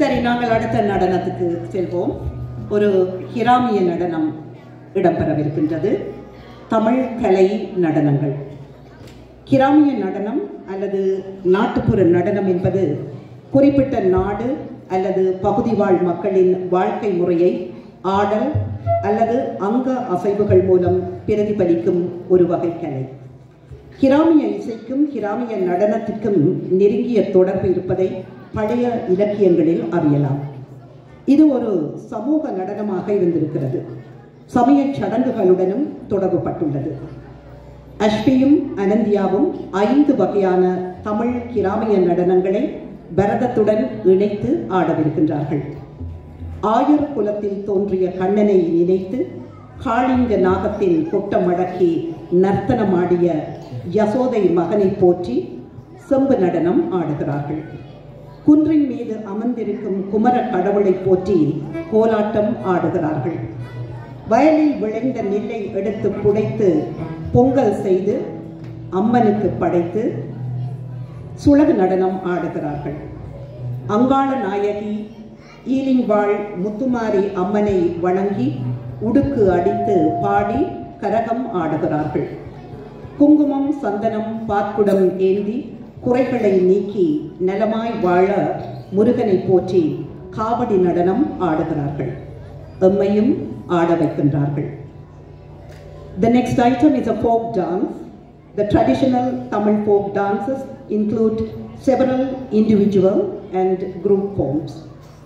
சரி, நாங்கள் அடுத்த நடனத்துக்கு செல்வோம். ஒரு ஹிராமிய நடனம் இடம்பெறவிருக்கின்றது. தமிழ் கலை நடனங்கள். ஹிராமிய நடனம் அல்லது நாட்டுப்புற நடனம் என்பது குறிப்பிட்ட நாடு அல்லது பகுதி வாழ் மக்களின் வாழ்க்கை முறையை ஆடல் அல்லது அங்க அசைவுகள் மூலம் பிரதிபலிக்கும் ஒரு வகை கலை. ஹிராமிய இசைக்கும் ஹிராமிய நடனத்திற்கும் நெருங்கிய தொடர்பு இருப்பதை பழைய இலக்கியங்களில் அறியலாம். இது ஒரு சமூக நடனமாக இருந்திருக்கிறது. சமய சடங்குகளுடனும் தொடர்புபட்டுள்ளது. அஷ்பியும் அனந்தியாவும் 5 வகையான தமிழ் ஹிராமிய நடனங்களை பரதத்துடன் இணைத்து ஆடவிருக்கின்றார்கள். ஆயர் குலத்தில் தோன்றிய கண்ணனை நினைத்து காளிங்க நாகத்தின் கொட்டமடக்கி நர்த்தனமாடிய யசோதை மகனை போற்றி செம்பு நடனம் ஆடுகிறார்கள். குன்றின் மீது அமர்ந்திருக்கும் குமர கடவுளை போற்றி கோலாட்டம் ஆடுகிறார்கள். வயலில் விளைந்த நெல்லை எடுத்து புடைத்து பொங்கல் செய்து அம்மனுக்கு படைத்து சுளகு நடனம் ஆடுகிறார்கள். அங்காள நாயகி ஈலிங்வாள் முத்துமாரி அம்மனை வணங்கி உடுக்கு அடித்து பாடி கரகம் ஆடுகிறார்கள். குங்குமம் சந்தனம் பாற்குடம் ஏந்தி குறைகளை நீக்கி நலமாய் வாழ முருகனை போற்றி காவடி நடனம் ஆடுகிறார்கள். எம்மையும் ஆட வைக்கின்றார்கள். The next item is a folk dance. The traditional Tamil folk dances include several individual and group forms.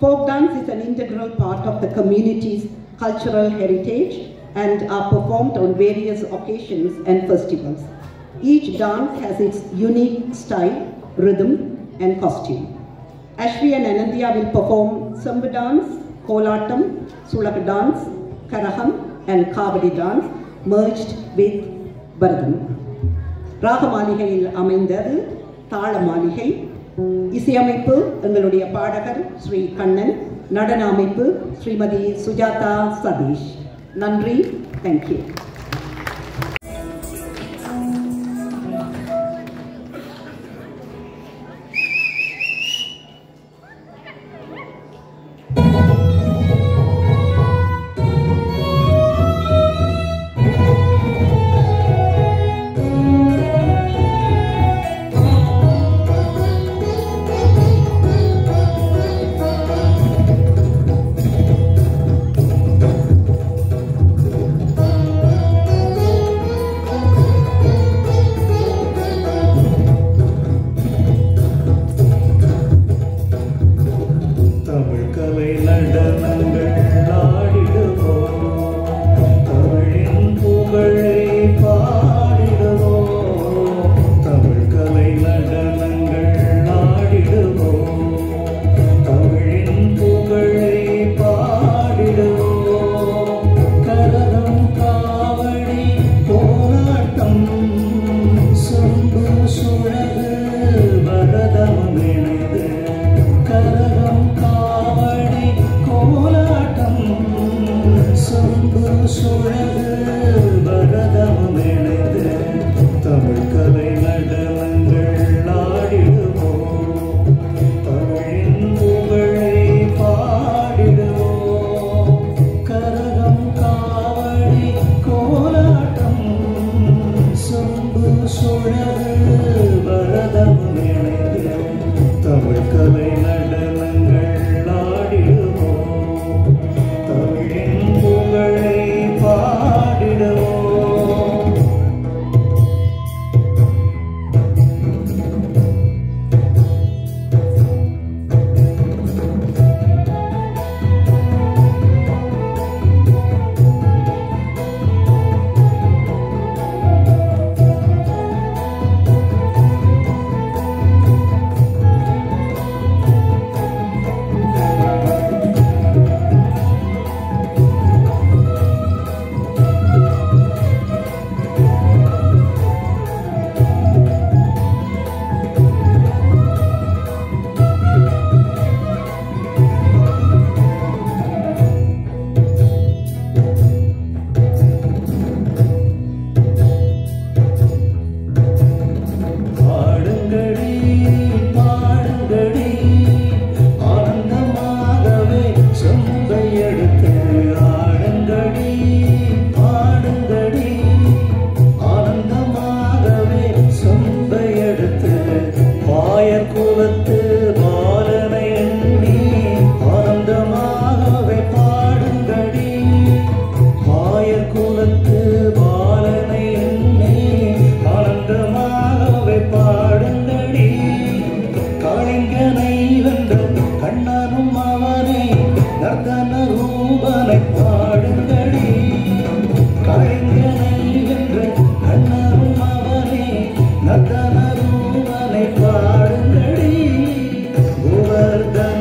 Folk dance is an integral part of the community's cultural heritage and are performed on various occasions and festivals. Each dance has its unique style, rhythm and costume. Ashvi and Anandya will perform Sambu dance, Kolatam, Sulaka dance, Karaham and Kavadi dance merged with Bharadam. ராகமாளிகையில் அமைந்தது தாள மாளிகை. இசையமைப்பு எங்களுடைய பாடகர் ஸ்ரீ கண்ணன், நடன அமைப்பு ஸ்ரீமதி சுஜாதா சதீஷ். நன்றி. Thank you.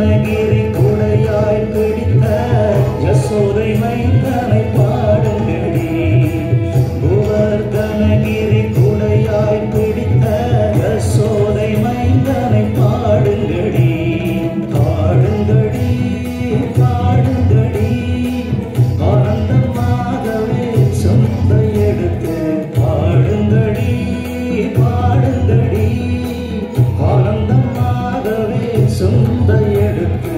Govardhanagiri குடையாய் பிடித்த யசோதை மைந்தனை பாடுங்கடி. கோவர்தனகிரி குடையாய் பிடித்த யசோதை மைந்தனை பாடுங்கடி. பாடுங்கடி பாடுங்கடி ஆனந்தமாகவே சொந்த எடுத்து பாடுங்கடி பாடுங்கடி ஆனந்தமாகவே சொந்த எடுத்து.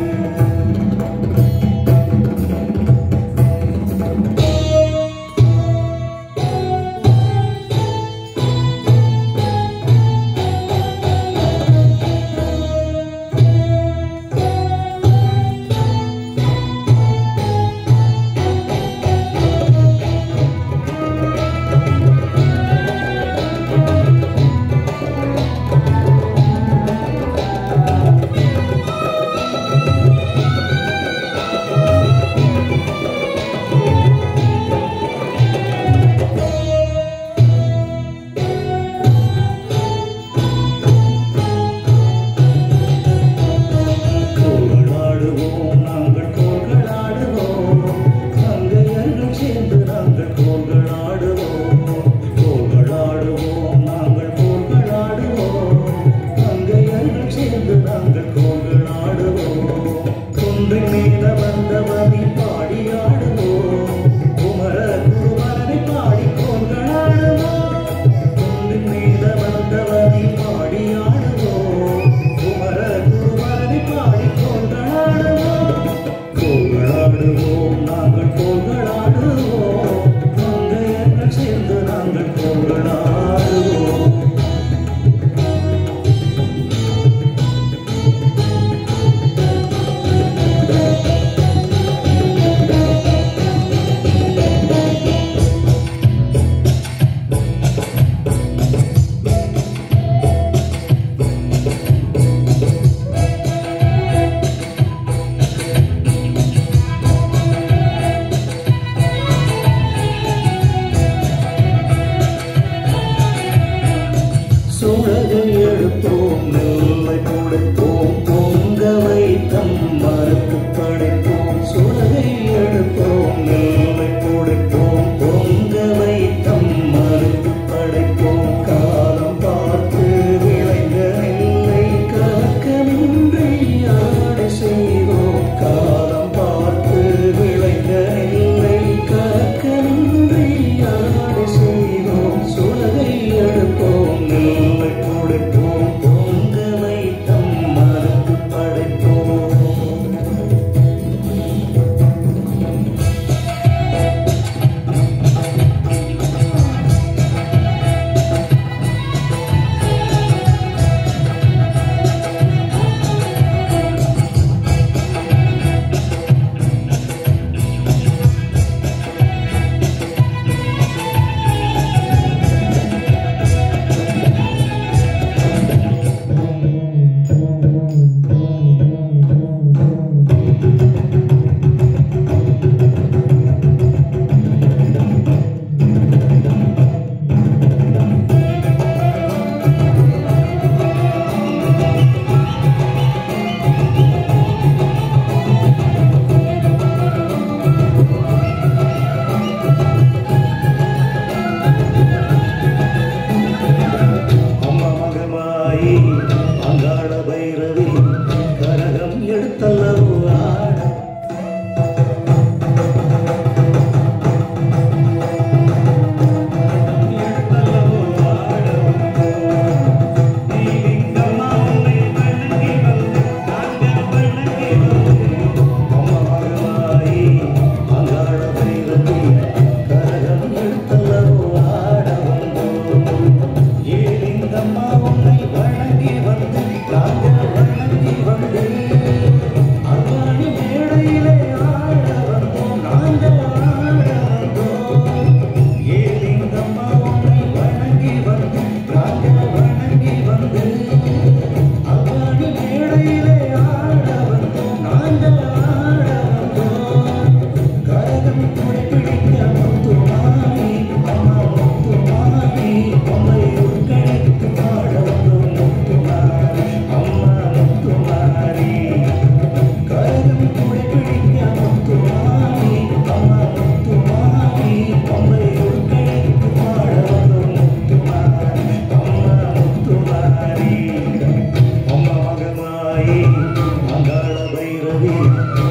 பிறவி